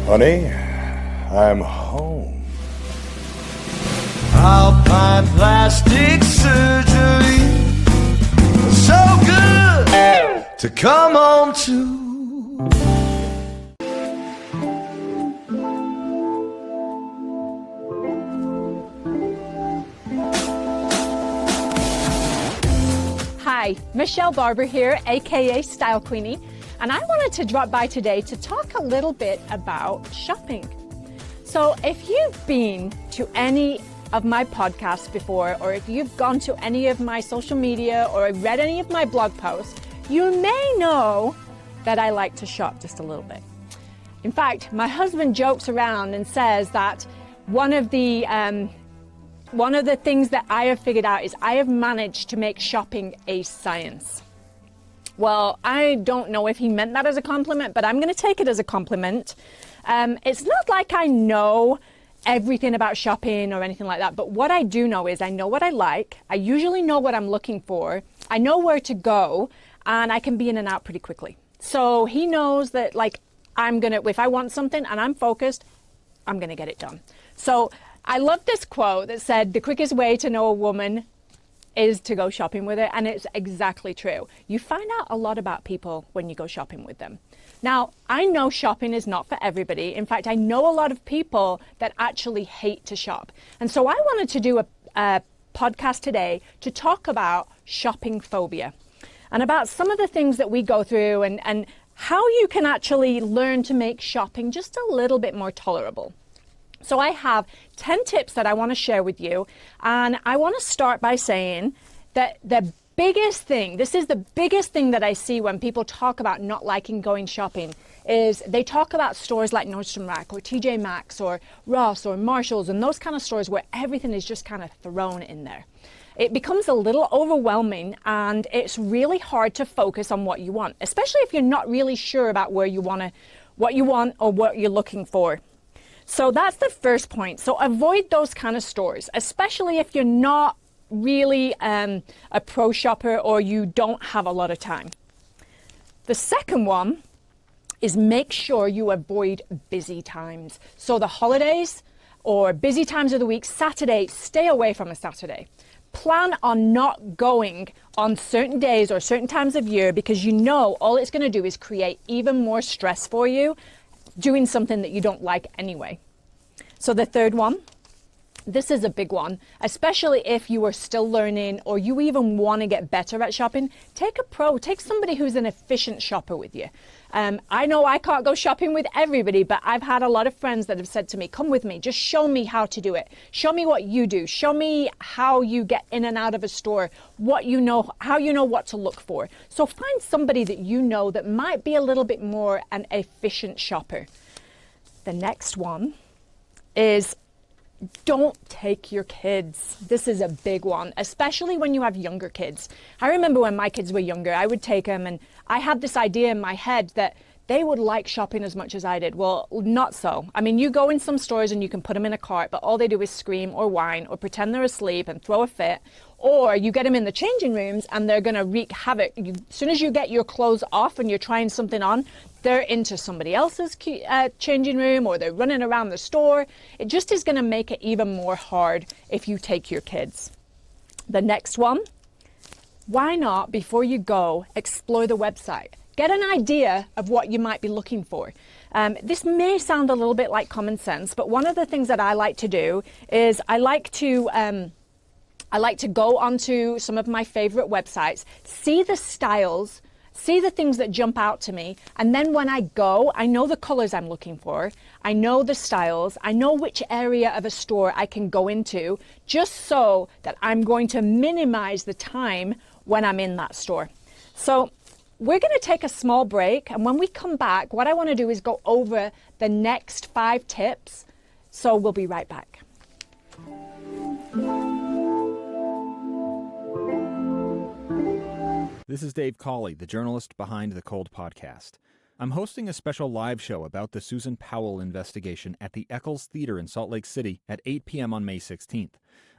Honey, I'm home. Alpine plastic surgery, so good to come home to. Hi, Michelle Barber here, aka Style Queenie, and I wanted to drop by today to talk a little bit about shopping. So if you've been to any of my podcasts before, or if you've gone to any of my social media or read any of my blog posts, you may know that I like to shop just a little bit. In fact, my husband jokes around and says that one of the things that I have figured out is I have managed to make shopping a science. Well, I don't know if he meant that as a compliment, but I'm going to take it as a compliment. It's not like I know everything about shopping or anything like that, but what I do know is I know what I like. I usually know what I'm looking for. I know where to go, and I can be in and out pretty quickly. So he knows that, like, if I want something and I'm focused, I'm going to get it done. So I love this quote that said, the quickest way to know a woman is to go shopping with her, and it's exactly true. You find out a lot about people when you go shopping with them. Now, I know shopping is not for everybody. In fact, I know a lot of people that actually hate to shop. And so I wanted to do a podcast today to talk about shopping phobia and about some of the things that we go through and how you can actually learn to make shopping just a little bit more tolerable. So I have 10 tips that I want to share with you, and I want to start by saying that the biggest thing that I see when people talk about not liking going shopping is they talk about stores like Nordstrom Rack or TJ Maxx or Ross or Marshalls and those kind of stores where everything is just kind of thrown in there. It becomes a little overwhelming, and it's really hard to focus on what you want, especially if you're not really sure about what you want or what you're looking for. So that's the first point. So avoid those kind of stores, especially if you're not really a pro shopper or you don't have a lot of time. The second one is make sure you avoid busy times. So the holidays or busy times of the week, Saturday, stay away from a Saturday. Plan on not going on certain days or certain times of year, because you know all it's going to do is create even more stress for you doing something that you don't like anyway. So the third one, this is a big one, especially if you are still learning or you even want to get better at shopping. Take somebody who's an efficient shopper with you. I know I can't go shopping with everybody, but I've had a lot of friends that have said to me, come with me, just show me how to do it. Show me what you do. Show me how you get in and out of a store, how you know what to look for. So find somebody that you know that might be a little bit more an efficient shopper. The next one is don't take your kids. This is a big one, especially when you have younger kids. I remember when my kids were younger, I would take them, and I had this idea in my head that they would like shopping as much as I did. Well, not so. I mean, you go in some stores and you can put them in a cart, but all they do is scream or whine or pretend they're asleep and throw a fit. Or you get them in the changing rooms and they're going to wreak havoc. As soon as you get your clothes off and you're trying something on, they're into somebody else's changing room, or they're running around the store. It just is going to make it even more hard if you take your kids. The next one, why not, before you go, explore the website? Get an idea of what you might be looking for. This may sound a little bit like common sense, but one of the things that I like to do is I like to go onto some of my favorite websites, see the styles, see the things that jump out to me, and then when I go, I know the colors I'm looking for, I know the styles, I know which area of a store I can go into, just so that I'm going to minimize the time when I'm in that store. So we're going to take a small break, and when we come back, what I want to do is go over the next 5 tips. So we'll be right back. This is Dave Cawley, the journalist behind the Cold Podcast. I'm hosting a special live show about the Susan Powell investigation at the Eccles Theater in Salt Lake City at 8 p.m. on May 16th.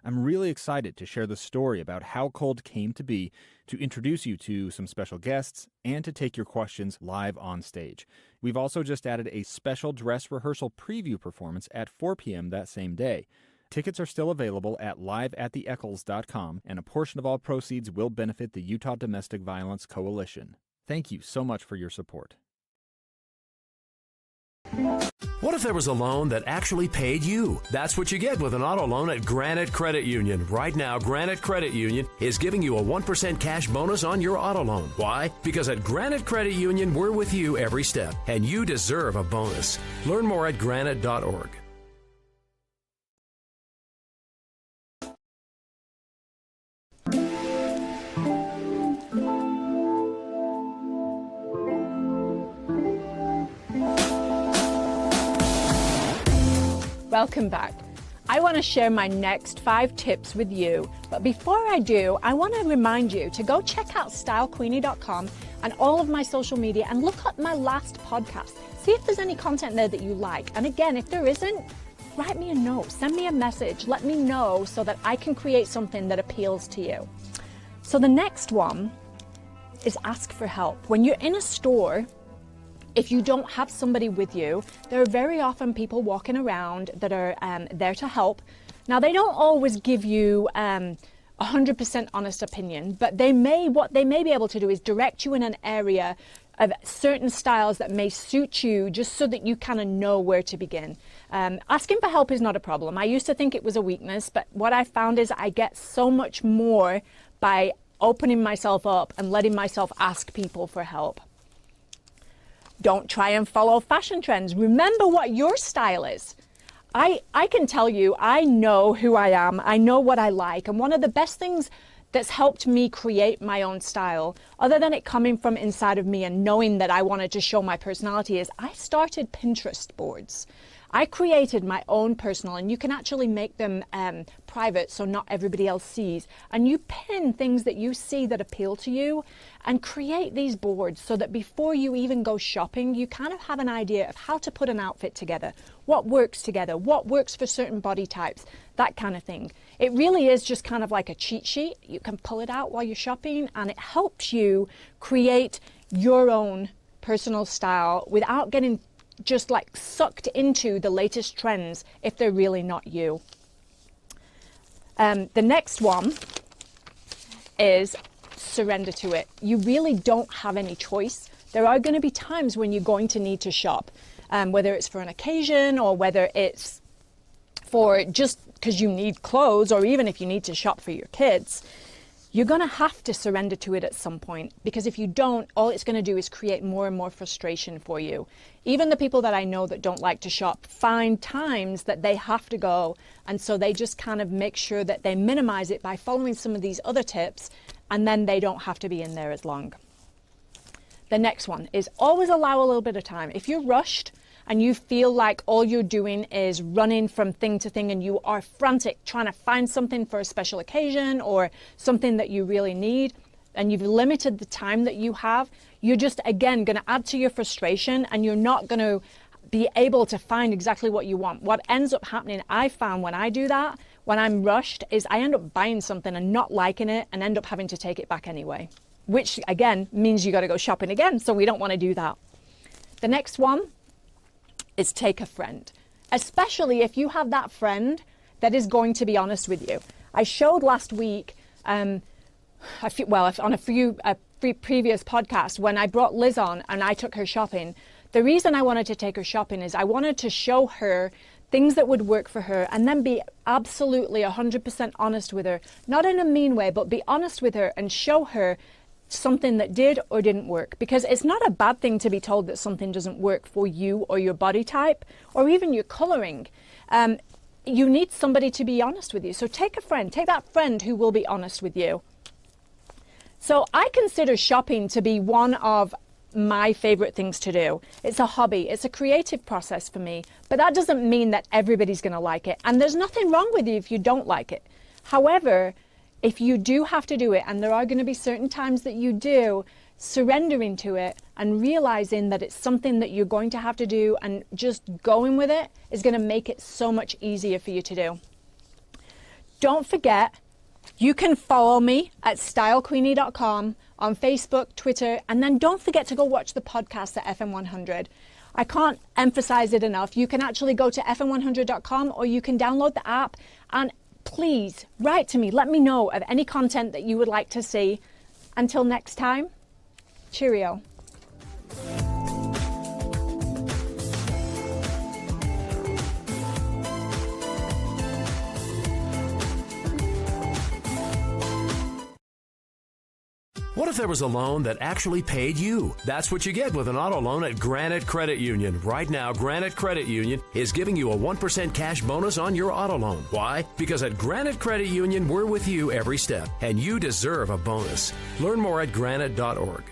I'm really excited to share the story about how Cold came to be, to introduce you to some special guests, and to take your questions live on stage. We've also just added a special dress rehearsal preview performance at 4 p.m. that same day. Tickets are still available at liveattheeccles.com, and a portion of all proceeds will benefit the Utah Domestic Violence Coalition. Thank you so much for your support. What if there was a loan that actually paid you? That's what you get with an auto loan at Granite Credit Union. Right now, Granite Credit Union is giving you a 1% cash bonus on your auto loan. Why? Because at Granite Credit Union, we're with you every step, and you deserve a bonus. Learn more at granite.org. Welcome back. I want to share my next 5 tips with you, but before I do, I want to remind you to go check out stylequeenie.com and all of my social media and look at my last podcast. See if there's any content there that you like. And again, if there isn't, write me a note, send me a message, let me know so that I can create something that appeals to you. So the next one is ask for help. When you're in a store, if you don't have somebody with you, there are very often people walking around that are there to help. Now, they don't always give you 100% honest opinion, but what they may be able to do is direct you in an area of certain styles that may suit you, just so that you kind of know where to begin. Asking for help is not a problem. I used to think it was a weakness, but what I found is I get so much more by opening myself up and letting myself ask people for help. Don't try and follow fashion trends. Remember what your style is. I can tell you, I know who I am. I know what I like. And one of the best things that's helped me create my own style, other than it coming from inside of me and knowing that I wanted to show my personality, is I started Pinterest boards. I created my own personal, and you can actually make them private so not everybody else sees. And you pin things that you see that appeal to you and create these boards so that before you even go shopping, you kind of have an idea of how to put an outfit together, what works together, what works for certain body types, that kind of thing. It really is just kind of like a cheat sheet. You can pull it out while you're shopping, and it helps you create your own personal style without getting just like sucked into the latest trends if they're really not you. The next one is surrender to it. You really don't have any choice. There are going to be times when you're going to need to shop, whether it's for an occasion or whether it's for just because you need clothes, or even if you need to shop for your kids. You're going to have to surrender to it at some point, because if you don't, all it's going to do is create more and more frustration for you. Even the people that I know that don't like to shop find times that they have to go, and so they just kind of make sure that they minimize it by following some of these other tips, and then they don't have to be in there as long. The next one is always allow a little bit of time. If you're rushed and you feel like all you're doing is running from thing to thing and you are frantic trying to find something for a special occasion or something that you really need, and you've limited the time that you have, you're just, again, going to add to your frustration, and you're not going to be able to find exactly what you want. What ends up happening, I found when I do that, when I'm rushed, is I end up buying something and not liking it and end up having to take it back anyway, which again means you got to go shopping again. So we don't want to do that. The next one is take a friend, especially if you have that friend that is going to be honest with you. I showed last week, on a few previous podcasts, when I brought Liz on and I took her shopping. The reason I wanted to take her shopping is I wanted to show her things that would work for her, and then be absolutely 100% honest with her, not in a mean way, but be honest with her and show her something that did or didn't work. Because it's not a bad thing to be told that something doesn't work for you or your body type or even your coloring. You need somebody to be honest with you. So take a friend, take that friend who will be honest with you. So I consider shopping to be one of my favorite things to do. It's a hobby. It's a creative process for me, but that doesn't mean that everybody's going to like it. And there's nothing wrong with you if you don't like it. However, if you do have to do it, and there are going to be certain times that you do, surrendering to it and realizing that it's something that you're going to have to do, and just going with it is going to make it so much easier for you to do. Don't forget, you can follow me at stylequeenie.com on Facebook, Twitter, and then don't forget to go watch the podcast at FM100. I can't emphasize it enough. You can actually go to fm100.com, or you can download the app, and please write to me. Let me know of any content that you would like to see. Until next time, cheerio. What if there was a loan that actually paid you? That's what you get with an auto loan at Granite Credit Union. Right now, Granite Credit Union is giving you a 1% cash bonus on your auto loan. Why? Because at Granite Credit Union, we're with you every step, and you deserve a bonus. Learn more at granite.org.